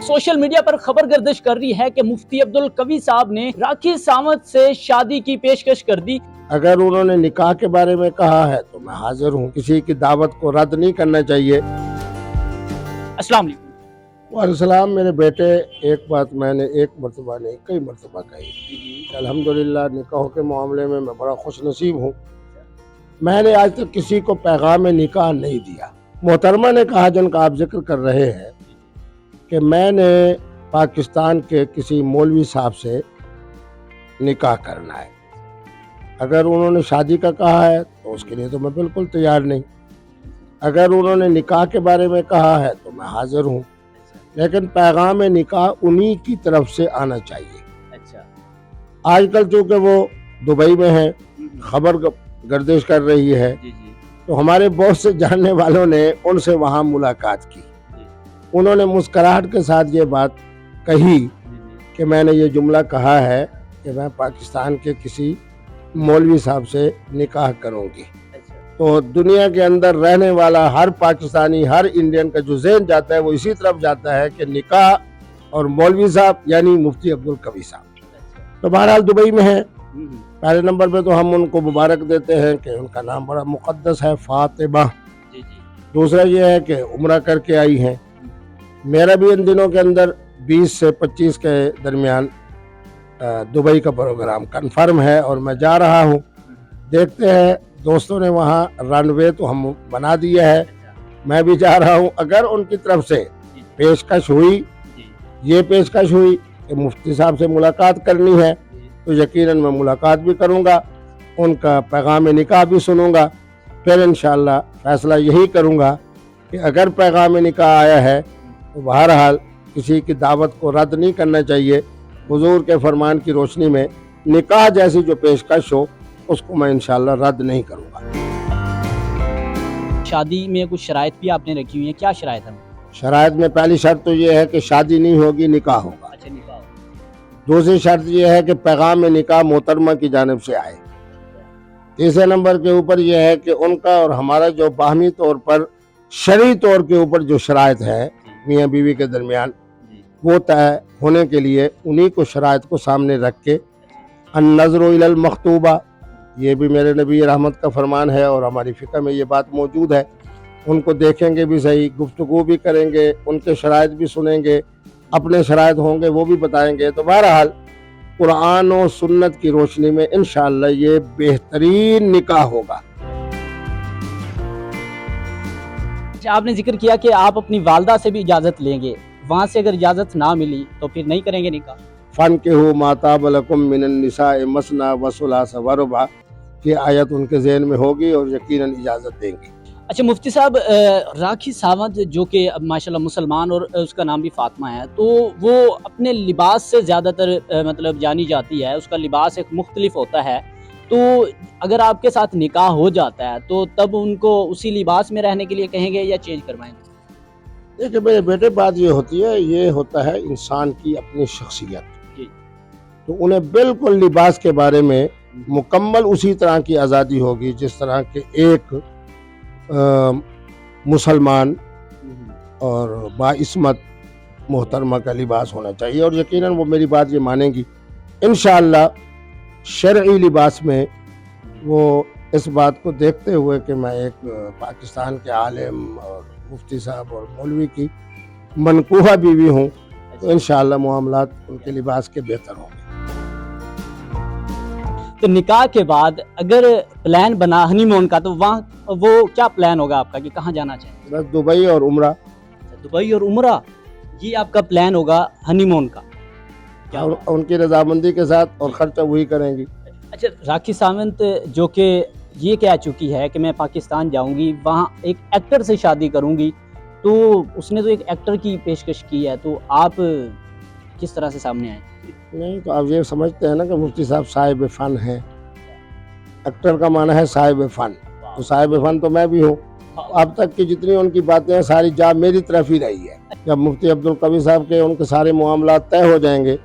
Social media पर खबर गर्दिश कर रही है कि मुफ्ती अब्दुल कवी साहब ने राखी सावंत से शादी की पेशकश कर दी। अगर उन्होंने निकाह के बारे में कहा है तो मैं हाजिर हूँ। किसी की दावत को रद्द नहीं करना चाहिए। अस्सलाम वालेकुम। वालेकुम। मेरे बेटे, एक बात मैंने एक मरतबा नहीं कई मरतबा कही। अल्हम्दुलिल्लाह निकाह के मामले में मैं बड़ा खुश नसीब हूँ। मैंने आज तक किसी को पैगाम निकाह नहीं दिया। मोहतरमा ने कहा, जिनका आप जिक्र कर रहे हैं, कि मैंने पाकिस्तान के किसी मौलवी साहब से निकाह करना है। अगर उन्होंने शादी का कहा है तो उसके लिए तो मैं बिल्कुल तैयार नहीं। अगर उन्होंने निकाह के बारे में कहा है तो मैं हाजिर हूँ, लेकिन पैगाम निकाह उन्हीं की तरफ से आना चाहिए। अच्छा, आजकल चूँकि वो दुबई में है, खबर गर्दिश कर रही है, तो हमारे बहुत से जानने वालों ने उनसे वहाँ मुलाकात की। उन्होंने मुस्कुराहट के साथ ये बात कही कि मैंने ये जुमला कहा है कि मैं पाकिस्तान के किसी मौलवी साहब से निकाह करूँगी। तो दुनिया के अंदर रहने वाला हर पाकिस्तानी, हर इंडियन का जो ज़हन जाता है वो इसी तरफ जाता है कि निकाह और मौलवी साहब यानी मुफ्ती अब्दुल कवी साहब। तो बहरहाल दुबई में है। पहले नंबर पे तो हम उनको मुबारक देते हैं कि उनका नाम बड़ा मुक़द्दस है, फातिमा। दूसरा ये है कि उम्रा करके आई हैं। मेरा भी इन दिनों के अंदर 20 से 25 के दरमियान दुबई का प्रोग्राम कंफर्म है और मैं जा रहा हूँ। देखते हैं, दोस्तों ने वहाँ रनवे तो हम बना दिया है, मैं भी जा रहा हूँ। अगर उनकी तरफ से पेशकश हुई, ये पेशकश हुई कि मुफ्ती साहब से मुलाकात करनी है, तो यकीनन मैं मुलाकात भी करूँगा, उनका पैगाम निकाह भी सुनूँगा। फिर इंशाअल्लाह फ़ैसला यही करूँगा कि अगर पैगाम निकाह आया है तो बहरहाल किसी की दावत को रद्द नहीं करना चाहिए। हुजूर के फरमान की रोशनी में निकाह जैसी जो पेशकश हो उसको मैं इंशाअल्लाह रद्द नहीं करूँगा। शादी में कुछ शराइत भी आपने रखी हुई है, क्या शराइत है? शराइत में पहली शर्त तो ये है कि शादी नहीं होगी, निकाह होगा। अच्छा, निकाह। दूसरी शर्त ये है कि पैगाम निकाह मोहतरमा की जानिब से आए। तीसरे नंबर के ऊपर यह है कि उनका और हमारा जो बाहमी तौर पर शरई तौर के ऊपर जो शराइत है मियाँ बीवी के दरमियान, वो तय होने के लिए उन्हीं को शराइत को सामने रख के अन-नज़्रु इलल मख्तूबा, ये भी मेरे नबी रहमत का फरमान है और हमारी फ़िक़्ह में ये बात मौजूद है। उनको देखेंगे भी सही, गुफ्तगू भी करेंगे, उनके शराइत भी सुनेंगे, अपने शराइत होंगे वो भी बताएंगे। तो बहरहाल कुरान और सुन्नत की रोशनी में इंशाअल्लाह ये बेहतरीन निकाह होगा। आपने जिक्र किया कि आप अपनी वालदा से भी इजाज़त लेंगे, वहाँ से अगर इजाज़त ना मिली तो फिर नहीं करेंगे निकाह। फ़न्किहू मा ताब लकुम मिनन निसाए मसना व सुलासा व रुबा, ये आयत उनके ज़हन में होगी और यकीनन इजाज़त देंगे। अच्छा मुफ्ती साहब, राखी सावंत जो कि माशाल्लाह मुसलमान और उसका नाम भी फातिमा है, तो वो अपने लिबास से ज़्यादातर मतलब जानी जाती है, उसका लिबास एक मुख्तलिफ होता है। तो अगर आपके साथ निकाह हो जाता है तो तब उनको उसी लिबास में रहने के लिए कहेंगे या चेंज करवाएंगे? देखिए मेरे बेटे, बात ये होती है, ये होता है इंसान की अपनी शख्सियत। तो उन्हें बिल्कुल लिबास के बारे में मुकम्मल उसी तरह की आज़ादी होगी जिस तरह के एक मुसलमान और बाइस्मत मोहतरमा का लिबास होना चाहिए। और यकीनन वो मेरी बात ये मानेंगी इंशाअल्लाह। शरई लिबास में वो इस बात को देखते हुए कि मैं एक पाकिस्तान के आलिम और मुफ्ती साहब और मौलवी की मनकूहा बीवी हूँ, तो इंशाअल्लाह मामलात उनके लिबास के बेहतर होंगे। तो निकाह के बाद अगर प्लान बना हनीमून का, तो वहाँ वो क्या प्लान होगा आपका कि कहाँ जाना चाहिए? बस दुबई और उम्रा। दुबई और उम्रा, ये आपका प्लान होगा हनीमून का? क्या और उनकी रजामंदी के साथ, और खर्चा वही करेंगी। अच्छा, राखी सावंत जो कि ये कह चुकी है कि मैं पाकिस्तान जाऊंगी, वहाँ एक एक्टर से शादी करूंगी, तो उसने तो एक एक्टर की पेशकश की है, तो आप किस तरह से सामने आए? नहीं, तो आप ये समझते हैं ना कि मुफ्ती साहब साहिब फ़न हैं। एक्टर का माना है साहिब फ़न, तो साहिब फ़न तो मैं भी हूँ। अब तक की जितनी उनकी बातें हैं सारी जा मेरी तरफ ही रही है। जब मुफ्ती अब्दुल कवी साहब के उनके सारे मामलात तय हो जाएंगे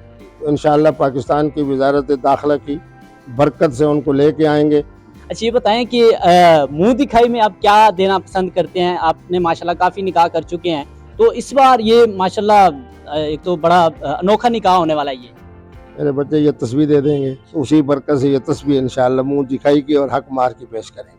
तो इंशाअल्लाह पाकिस्तान की वज़ारत दाखिला की बरकत से उनको लेके आएंगे। अच्छा ये बताएं कि मुंह दिखाई में आप क्या देना पसंद करते हैं? आपने माशाल्लाह काफ़ी निकाह कर चुके हैं, तो इस बार ये माशाल्लाह ایک تو بڑا انوکھا نکاح ہونے والا ہے یہ. میرے بچے یہ تسبیح دے دیں گے، اسی برکت سے یہ تسبیح انشاءاللہ منہ دکھائی کی اور حق مار کے پیش کریں گے.